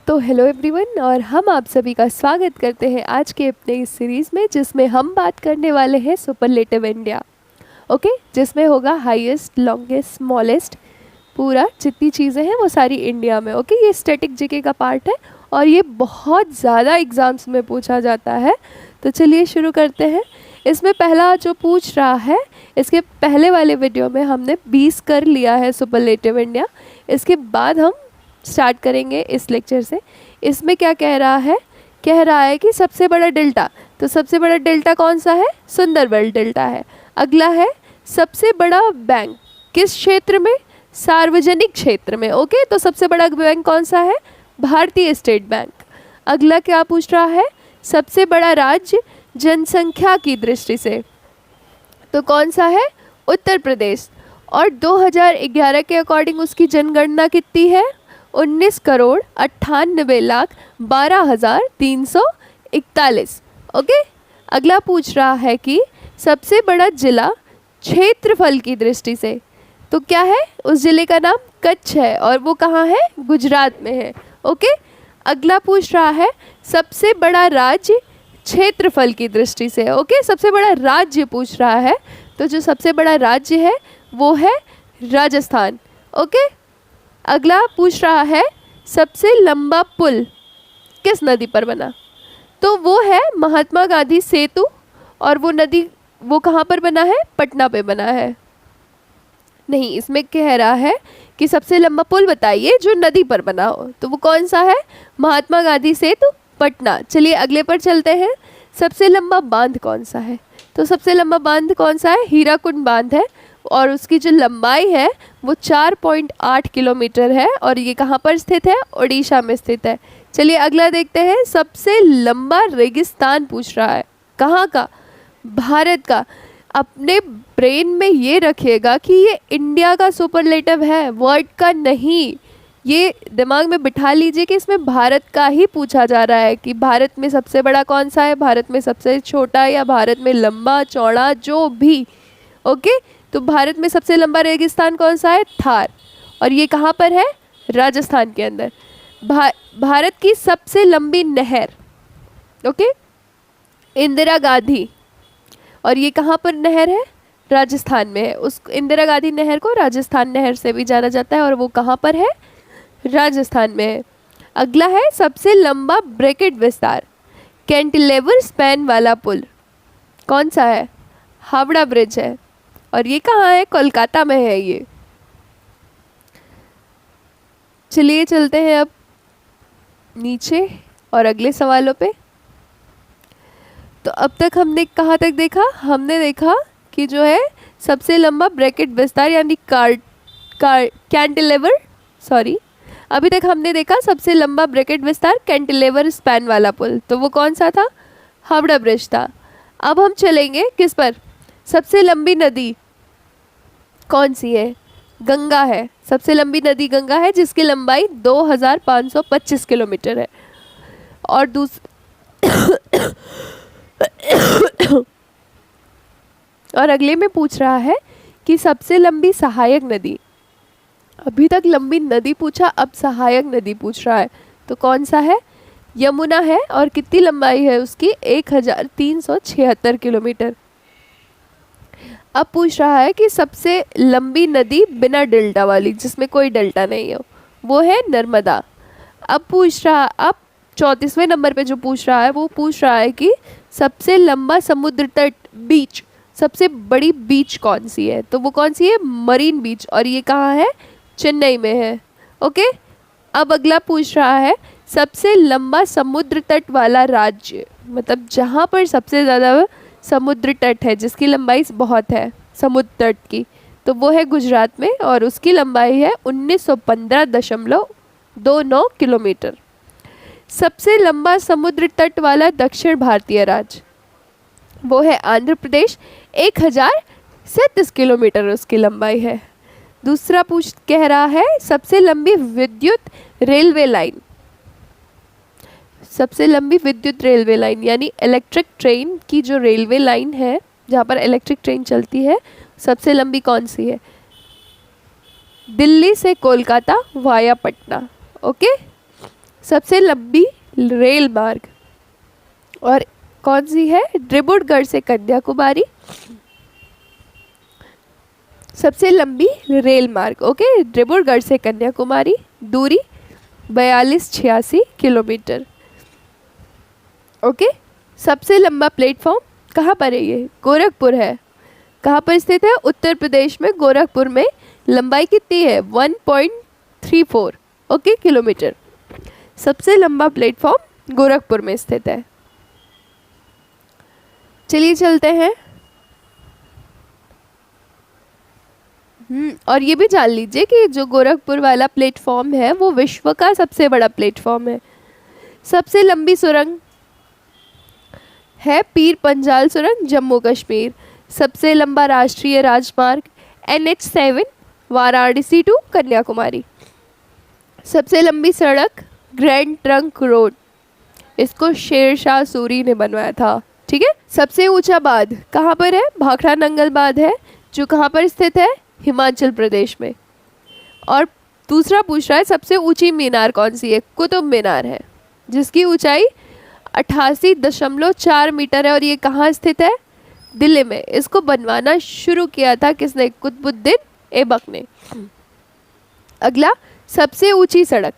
तो hello everyone, और हम आप सभी का स्वागत करते हैं आज के अपने इस सीरीज़ में, जिसमें हम बात करने वाले हैं सुपरलेटिव इंडिया। ओके, जिसमें होगा हाईएस्ट, लॉन्गेस्ट, स्मॉलेस्ट, पूरा जितनी चीज़ें हैं वो सारी इंडिया में। ओके, ये स्टैटिक जीके का पार्ट है और ये बहुत ज़्यादा एग्ज़ाम्स में पूछा जाता है। तो चलिए शुरू करते हैं। इसमें पहला जो पूछ रहा है, इसके पहले वाले वीडियो में हमने 20 कर लिया है सुपरलेटिव इंडिया। इसके बाद हम स्टार्ट करेंगे इस लेक्चर से। इसमें क्या कह रहा है? कह रहा है कि सबसे बड़ा डेल्टा, तो सबसे बड़ा डेल्टा कौन सा है? सुंदरबन डेल्टा है। अगला है सबसे बड़ा बैंक किस क्षेत्र में? सार्वजनिक क्षेत्र में। ओके, तो सबसे बड़ा बैंक कौन सा है? भारतीय स्टेट बैंक। अगला क्या पूछ रहा है? सबसे बड़ा राज्य जनसंख्या की दृष्टि से, तो कौन सा है? उत्तर प्रदेश। और 2011 के अकॉर्डिंग उसकी जनगणना कितनी है? 19,98,12,341। ओके, अगला पूछ रहा है कि सबसे बड़ा जिला क्षेत्रफल की दृष्टि से, तो क्या है? उस जिले का नाम कच्छ है और वो कहाँ है? गुजरात में है। ओके, अगला पूछ रहा है सबसे बड़ा राज्य क्षेत्रफल की दृष्टि से। ओके, सबसे बड़ा राज्य पूछ रहा है, तो जो सबसे बड़ा राज्य है वो है राजस्थान। ओके, अगला पूछ रहा है सबसे लंबा पुल किस नदी पर बना, तो वो है महात्मा गांधी सेतु। और वो नदी वो कहाँ पर बना है? पटना पे बना है। नहीं, इसमें कह रहा है कि सबसे लंबा पुल बताइए जो नदी पर बना हो, तो वो कौन सा है? महात्मा गांधी सेतु, पटना। चलिए अगले पर चलते हैं। सबसे लंबा बांध कौन सा है? तो सबसे लंबा बांध कौन सा है? हीराकुंड बांध है और उसकी जो लंबाई है वो 4.8 किलोमीटर है और ये कहाँ पर स्थित है? ओडिशा में स्थित है। चलिए अगला देखते हैं। सबसे लंबा रेगिस्तान पूछ रहा है, कहाँ का? भारत का। अपने ब्रेन में ये रखिएगा कि ये इंडिया का सुपरलेटिव है, वर्ल्ड का नहीं। ये दिमाग में बिठा लीजिए कि इसमें भारत का ही पूछा जा रहा है कि भारत में सबसे बड़ा कौन सा है, भारत में सबसे छोटा, या भारत में लंबा चौड़ा, जो भी। ओके, तो भारत में सबसे लंबा रेगिस्तान कौन सा है? थार। और ये कहाँ पर है? राजस्थान के अंदर। भारत की सबसे लंबी नहर, ओके, इंदिरा गांधी। और ये कहाँ पर नहर है? राजस्थान में है। उस इंदिरा गांधी नहर को राजस्थान नहर से भी जाना जाता है और वो कहाँ पर है? राजस्थान में है। अगला है सबसे लंबा ब्रैकेट विस्तार, कैंटिलेवर स्पैन वाला पुल कौन सा है? हावड़ा ब्रिज है। और ये कहाँ है? कोलकाता में है ये। चलिए चलते हैं अब नीचे और अगले सवालों पे। तो अब तक हमने कहाँ तक देखा? हमने देखा कि जो है सबसे लंबा ब्रैकेट विस्तार यानी कैंटिलेवर, सॉरी, अभी तक हमने देखा सबसे लंबा ब्रैकेट विस्तार कैंटिलेवर स्पैन वाला पुल, तो वो कौन सा था? हावड़ा ब्रिज था। अब हम चलेंगे किस पर? सबसे लंबी नदी कौन सी है? गंगा है। सबसे लंबी नदी गंगा है जिसकी लंबाई 2525 किलोमीटर है। और और अगले में पूछ रहा है कि सबसे लंबी सहायक नदी। अभी तक लंबी नदी पूछा, अब सहायक नदी पूछ रहा है, तो कौन सा है? यमुना है। और कितनी लंबाई है उसकी? 1376 किलोमीटर। अब पूछ रहा है कि सबसे लंबी नदी बिना डेल्टा वाली, जिसमें कोई डेल्टा नहीं हो, वो है नर्मदा। अब 34वें नंबर पे जो पूछ रहा है वो पूछ रहा है कि सबसे लंबा समुद्र तट, बीच, सबसे बड़ी बीच कौन सी है, तो वो कौन सी है? मरीन बीच। और ये कहाँ है? चेन्नई में है। ओके, अब अगला पूछ रहा है सबसे लंबा समुद्र तट वाला राज्य, मतलब जहाँ पर सबसे ज़्यादा समुद्र तट है, जिसकी लंबाई बहुत है समुद्र तट की, तो वो है गुजरात में और उसकी लंबाई है 1915.29 किलोमीटर। सबसे लंबा समुद्र तट वाला दक्षिण भारतीय राज्य, वो है आंध्र प्रदेश, 1037 किलोमीटर उसकी लंबाई है। दूसरा कह रहा है सबसे लंबी विद्युत रेलवे लाइन, सबसे लंबी विद्युत रेलवे लाइन यानी इलेक्ट्रिक ट्रेन की जो रेलवे लाइन है जहाँ पर इलेक्ट्रिक ट्रेन चलती है, सबसे लंबी कौन सी है? दिल्ली से कोलकाता वाया पटना। ओके, सबसे लंबी रेल मार्ग, और कौन सी है? डिब्रूगढ़ से कन्याकुमारी सबसे लंबी रेल मार्ग। ओके, डिब्रूगढ़ से कन्याकुमारी, दूरी 4286 किलोमीटर। ओके, सबसे लंबा प्लेटफॉर्म कहाँ पर है? ये गोरखपुर है। कहाँ पर स्थित है? उत्तर प्रदेश में गोरखपुर में। लंबाई कितनी है? 1.34 ओके किलोमीटर। सबसे लंबा प्लेटफॉर्म गोरखपुर में स्थित है। चलिए चलते हैं। और ये भी जान लीजिए कि जो गोरखपुर वाला प्लेटफॉर्म है वो विश्व का सबसे बड़ा प्लेटफॉर्म है। सबसे लंबी सुरंग है पीर पंजाल सुरंग, जम्मू कश्मीर। सबसे लंबा राष्ट्रीय राजमार्ग NH7 वाराणसी टू कन्याकुमारी। सबसे लंबी सड़क ग्रैंड ट्रंक रोड, इसको शेरशाह सूरी ने बनवाया था। ठीक है। सबसे ऊंचा बांध कहाँ पर है? भाखड़ा नंगल बांध है, जो कहाँ पर स्थित है? हिमाचल प्रदेश में। और दूसरा पूछ रहा है सबसे ऊंची मीनार कौन सी है? कुतुब मीनार है, जिसकी ऊंचाई 88.4 मीटर है, और ये कहाँ स्थित है? दिल्ली में। इसको बनवाना शुरू किया था किसने? कुतुबुद्दीन ऐबक ने। अगला, सबसे ऊंची सड़क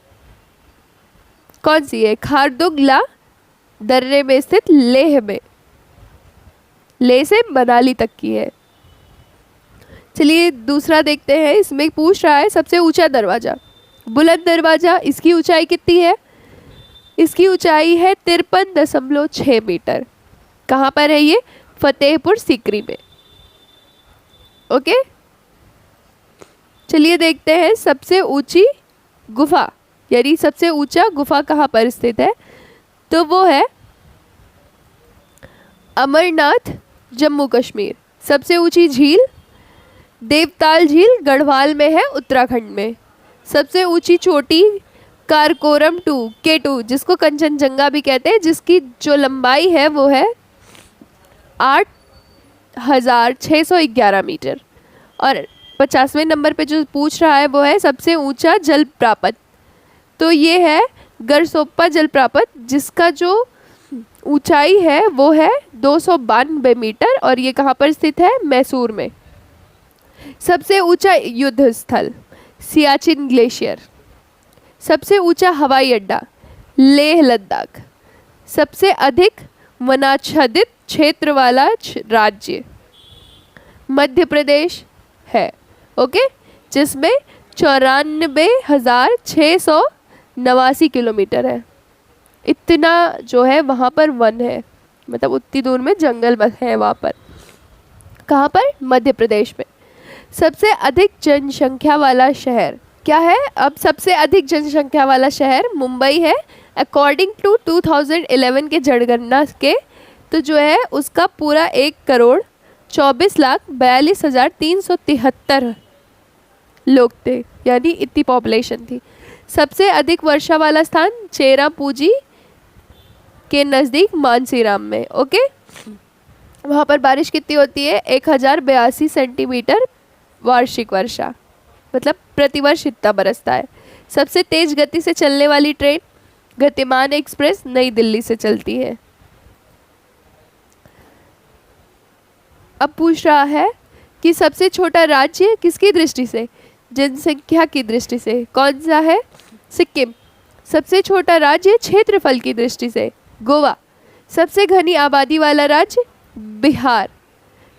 कौन सी है? खारदुंगला दर्रे में स्थित लेह में, लेह से मनाली तक की है। चलिए दूसरा देखते हैं। इसमें पूछ रहा है सबसे ऊंचा दरवाजा, बुलंद दरवाजा, इसकी ऊंचाई कितनी है? इसकी ऊंचाई है 53.6 मीटर। कहाँ पर है ये? फतेहपुर सीकरी में। ओके, चलिए देखते हैं सबसे ऊंची गुफा, यानी सबसे ऊंचा गुफा कहाँ पर स्थित है? तो वो है अमरनाथ, जम्मू कश्मीर। सबसे ऊंची झील देवताल झील गढ़वाल में है, उत्तराखंड में। सबसे ऊंची चोटी कारकोरम 2 K2, जिसको कंचनजंगा भी कहते हैं, जिसकी जो लंबाई है वो है 8611 मीटर। और 50वें नंबर पे जो पूछ रहा है वो है सबसे ऊंचा जलप्रपात, तो ये है गरसोप्पा जलप्रपात, जिसका जो ऊंचाई है वो है 292 मीटर, और ये कहाँ पर स्थित है? मैसूर में। सबसे ऊंचा युद्ध स्थल सियाचिन ग्लेशियर। सबसे ऊंचा हवाई अड्डा लेह लद्दाख। सबसे अधिक वनाच्छादित क्षेत्र वाला राज्य मध्य प्रदेश है। ओके, जिसमें 94,689 किलोमीटर है। इतना जो है वहाँ पर वन है, मतलब उतनी दूर में जंगल है वहाँ पर। कहाँ पर? मध्य प्रदेश में। सबसे अधिक जनसंख्या वाला शहर क्या है? अब सबसे अधिक जनसंख्या वाला शहर मुंबई है, अकॉर्डिंग टू 2011 के जनगणना के। तो जो है उसका पूरा 1,24,42,373 लोग थे, यानी इतनी पॉपुलेशन थी। सबसे अधिक वर्षा वाला स्थान चेरापूंजी के नज़दीक मानसीराम में। ओके, वहाँ पर बारिश कितनी होती है? 1082 सेंटीमीटर वार्षिक वर्षा, मतलब प्रतिवर्ष इतना बरसता है। सबसे तेज गति से चलने वाली ट्रेन गतिमान एक्सप्रेस नई दिल्ली से चलती है। अब पूछ रहा है कि सबसे छोटा राज्य किसकी दृष्टि से? जनसंख्या की दृष्टि से कौन सा है? सिक्किम। सबसे छोटा राज्य क्षेत्रफल की दृष्टि से गोवा। सबसे घनी आबादी वाला राज्य बिहार।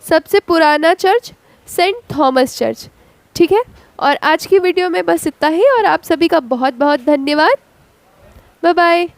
सबसे पुराना चर्च सेंट थॉमस चर्च। ठीक है, और आज की वीडियो में बस इतना ही, और आप सभी का बहुत बहुत धन्यवाद। Bye bye.